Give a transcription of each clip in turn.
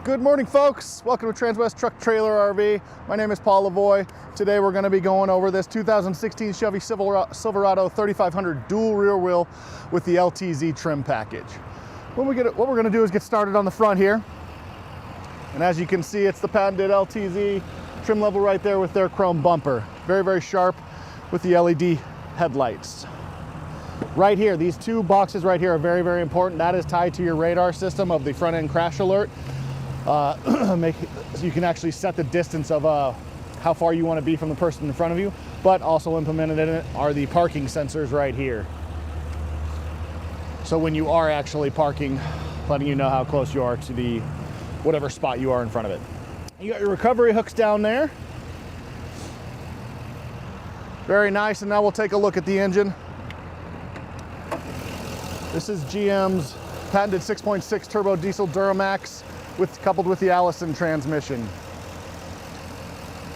Good morning, folks. Welcome to Transwest Truck Trailer RV. My name is Paul Lavoie. Today we're going to be going over this 2016 Chevy Silverado 3500 dual rear wheel with the LTZ trim package. What we're going to do is get started on the front here. And as you can see, it's the patented LTZ trim level right there with their chrome bumper. Very, very sharp with the LED headlights. Right here, these two boxes right here are very, very important. That is tied to your radar system of the front end crash alert. So you can actually set the distance of how far you want to be from the person in front of you, but also implemented in it are the parking sensors right here. So when you are actually parking, letting you know how close you are to the whatever spot you are in front of it. You got your recovery hooks down there. Very nice, and now we'll take a look at the engine. This is GM's patented 6.6 turbo diesel Duramax coupled with the Allison transmission.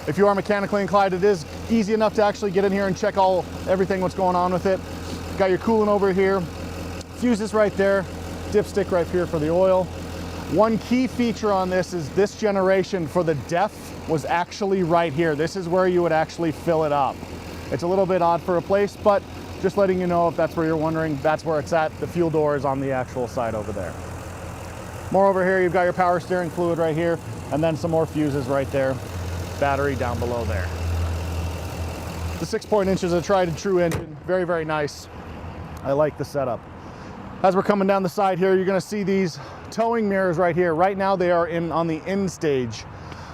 If you are mechanically inclined, it is easy enough to actually get in here and check everything what's going on with it. Got your coolant over here, fuses right there, dipstick right here for the oil. One key feature on this is this generation for the depth was actually right here. This is where you would actually fill it up. It's a little bit odd for a place, but just letting you know if that's where you're wondering, that's where it's at. The fuel door is on the actual side over there. More over here, you've got your power steering fluid right here, and then some more fuses right there. Battery down below there. The 6 inches is a tried and true engine. Very, very nice. I like the setup. As we're coming down the side here, you're gonna see these towing mirrors right here. Right now they are on the in stage,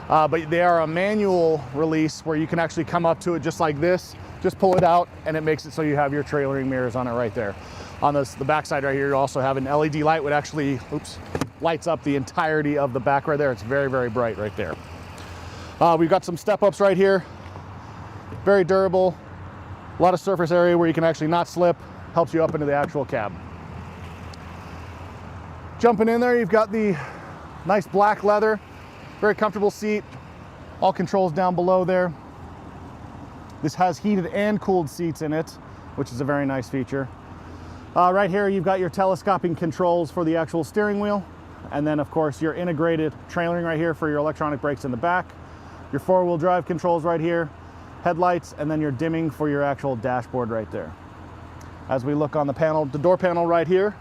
but they are a manual release where you can actually come up to it just like this, just pull it out, and it makes it so you have your trailering mirrors on it right there. On the back side right here, you also have an LED light which actually, lights up the entirety of the back right there. It's very, very bright right there. We've got some step-ups right here. Very durable. A lot of surface area where you can actually not slip. Helps you up into the actual cab. Jumping in there, you've got the nice black leather. Very comfortable seat. All controls down below there. This has heated and cooled seats in it, which is a very nice feature. Right here, you've got your telescoping controls for the actual steering wheel. And then of course your integrated trailering right here for your electronic brakes in the back. Your four-wheel drive controls right here, headlights, and then your dimming for your actual dashboard right there. As we look on the panel, the door panel right here,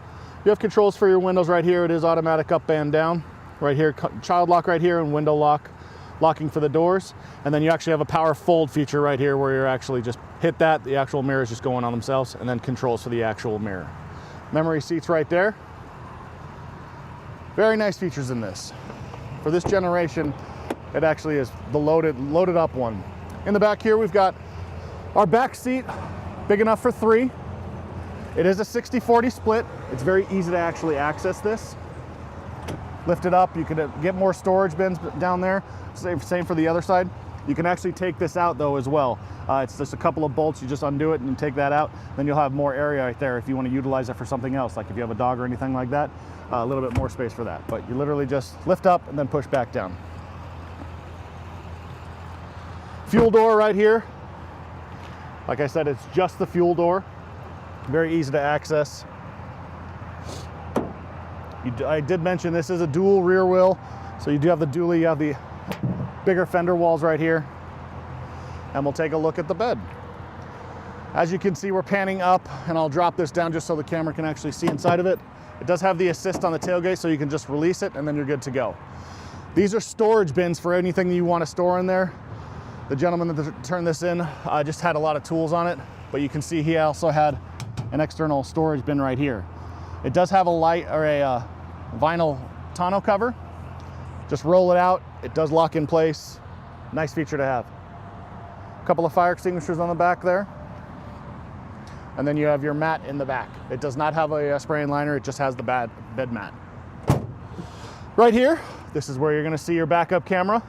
you have controls for your windows right here. It is automatic up and down. Right here, child lock right here and window lock, locking for the doors. And then you actually have a power fold feature right here where you're actually just hit that, the actual mirrors just go on themselves, and then controls for the actual mirror. Memory seats right there. Very nice features in this. For this generation, it actually is the loaded up one. In the back here, we've got our back seat, big enough for 3. It is a 60-40 split. It's very easy to actually access this. Lift it up, you can get more storage bins down there. Same for the other side. You can actually take this out though as well. It's just a couple of bolts, you just undo it and take that out. Then you'll have more area right there if you want to utilize it for something else, like if you have a dog or anything like that, a little bit more space for that. But you literally just lift up and then push back down. Fuel door right here. Like I said, it's just the fuel door. Very easy to access. I did mention this is a dual rear wheel. So you do have the dually, you have the bigger fender walls right here. And we'll take a look at the bed. As you can see, we're panning up, and I'll drop this down just so the camera can actually see inside of it. It does have the assist on the tailgate, so you can just release it and then you're good to go. These are storage bins for anything you want to store in there. The gentleman that turned this in just had a lot of tools on it, but you can see he also had an external storage bin right here. It does have a light or a vinyl tonneau cover. Just roll it out, it does lock in place. Nice feature to have. A couple of fire extinguishers on the back there. And then you have your mat in the back. It does not have a spray and liner, it just has the bed mat. Right here, this is where you're gonna see your backup camera.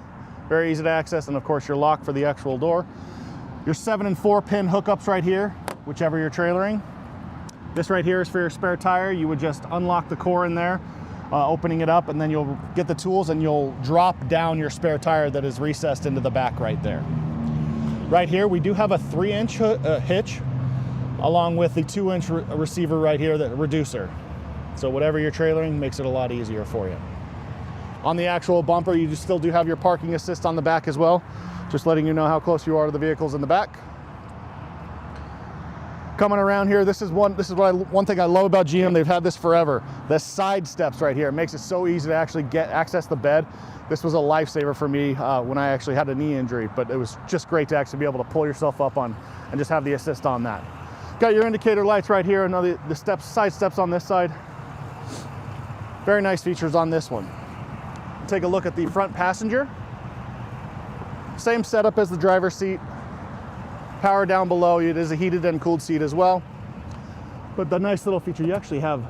Very easy to access, and of course your lock for the actual door. Your 7 and 4 pin hookups right here, whichever you're trailering. This right here is for your spare tire. You would just unlock the core in there, opening it up, and then you'll get the tools and you'll drop down your spare tire that is recessed into the back right there. Right here, we do have a 3-inch hitch along with the 2-inch receiver right here, the reducer. So whatever you're trailering makes it a lot easier for you. On the actual bumper, you still do have your parking assist on the back as well, just letting you know how close you are to the vehicles in the back. Coming around here, this is one thing I love about GM. They've had this forever. The side steps right here, it makes it so easy to actually access the bed. This was a lifesaver for me when I actually had a knee injury, but it was just great to actually be able to pull yourself up on and just have the assist on that. Got your indicator lights right here, and the side steps on this side. Very nice features on this one. Take a look at the front passenger. Same setup as the driver's seat. Power down below. It is a heated and cooled seat as well. But the nice little feature, you actually have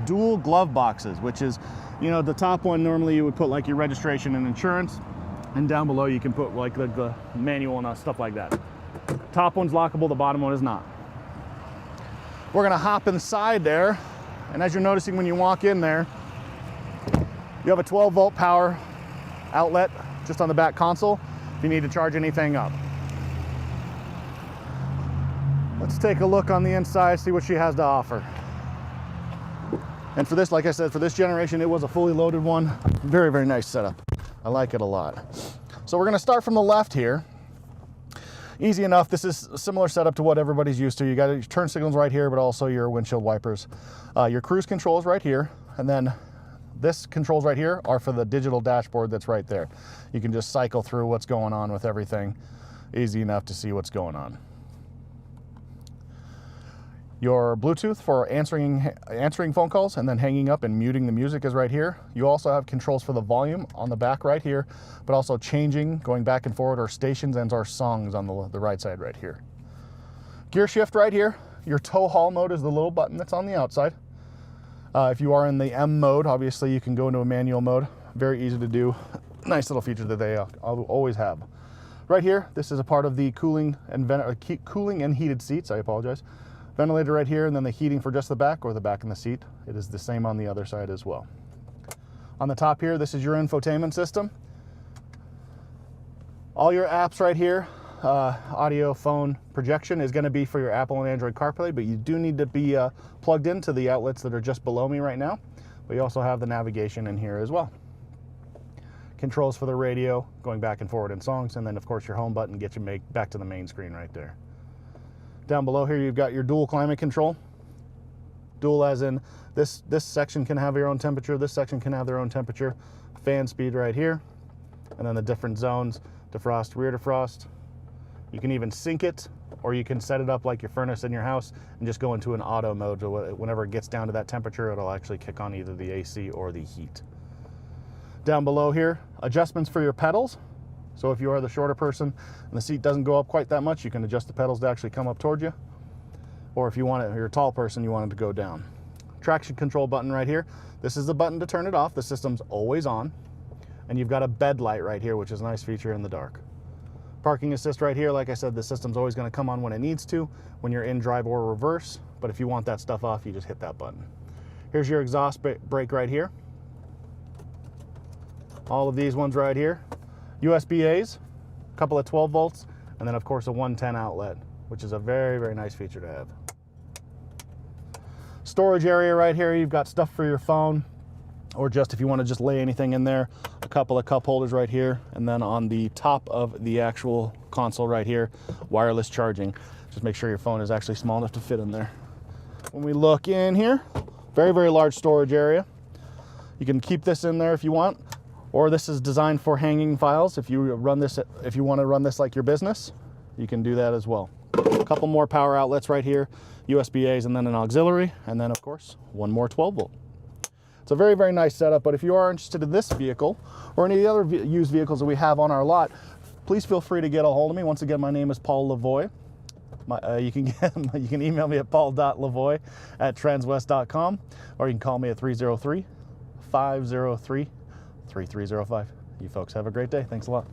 dual glove boxes, which is, you know, the top one normally you would put like your registration and insurance, and down below you can put like the manual and stuff like that. Top one's lockable, the bottom one is not. We're gonna hop inside there, and as you're noticing when you walk in there, you have a 12-volt power outlet just on the back console if you need to charge anything up. Let's take a look on the inside, see what she has to offer. And for this, like I said, for this generation, it was a fully loaded one. Very, very nice setup. I like it a lot. So we're gonna start from the left here. Easy enough. This is a similar setup to what everybody's used to. You got your turn signals right here, but also your windshield wipers. Your cruise controls right here, and then this controls right here are for the digital dashboard that's right there. You can just cycle through what's going on with everything. Easy enough to see what's going on. Your Bluetooth for answering phone calls and then hanging up and muting the music is right here. You also have controls for the volume on the back right here, but also changing, going back and forward, our stations and our songs on the right side right here. Gear shift right here. Your tow haul mode is the little button that's on the outside. If you are in the M mode, obviously you can go into a manual mode. Very easy to do. Nice little feature that they always have. Right here, this is a part of the cooling and heated seats. I apologize. Ventilator right here, and then the heating for just the back or the back in the seat. It is the same on the other side as well. On the top here, this is your infotainment system. All your apps right here, audio, phone, projection is going to be for your Apple and Android CarPlay, but you do need to be plugged into the outlets that are just below me right now. But you also have the navigation in here as well. Controls for the radio, going back and forward in songs, and then of course your home button gets you back to the main screen right there. Down below here, you've got your dual climate control. Dual as in this section can have your own temperature, this section can have their own temperature. Fan speed right here, and then the different zones, defrost, rear defrost. You can even sync it, or you can set it up like your furnace in your house and just go into an auto mode. So whenever it gets down to that temperature, it'll actually kick on either the AC or the heat. Down below here, adjustments for your pedals. So if you are the shorter person and the seat doesn't go up quite that much, you can adjust the pedals to actually come up towards you. Or if you want it, if you're a tall person, you want it to go down. Traction control button right here. This is the button to turn it off. The system's always on. And you've got a bed light right here, which is a nice feature in the dark. Parking assist right here. Like I said, the system's always going to come on when it needs to, when you're in drive or reverse. But if you want that stuff off, you just hit that button. Here's your exhaust brake right here. All of these ones right here. USB-A's, a couple of 12 volts, and then of course a 110 outlet, which is a very, very nice feature to have. Storage area right here, you've got stuff for your phone, or just if you want to just lay anything in there, a couple of cup holders right here, and then on the top of the actual console right here, wireless charging. Just make sure your phone is actually small enough to fit in there. When we look in here, very, very large storage area. You can keep this in there if you want. Or this is designed for hanging files. If you want to run this like your business, you can do that as well. A couple more power outlets right here, USB-A's and then an auxiliary, and then of course, one more 12 volt. It's a very, very nice setup, but if you are interested in this vehicle or any of the other used vehicles that we have on our lot, please feel free to get a hold of me. Once again, my name is Paul Lavoie. You can email me at paul.lavoie@transwest.com, or you can call me at 303-503-3305. You folks have a great day. Thanks a lot.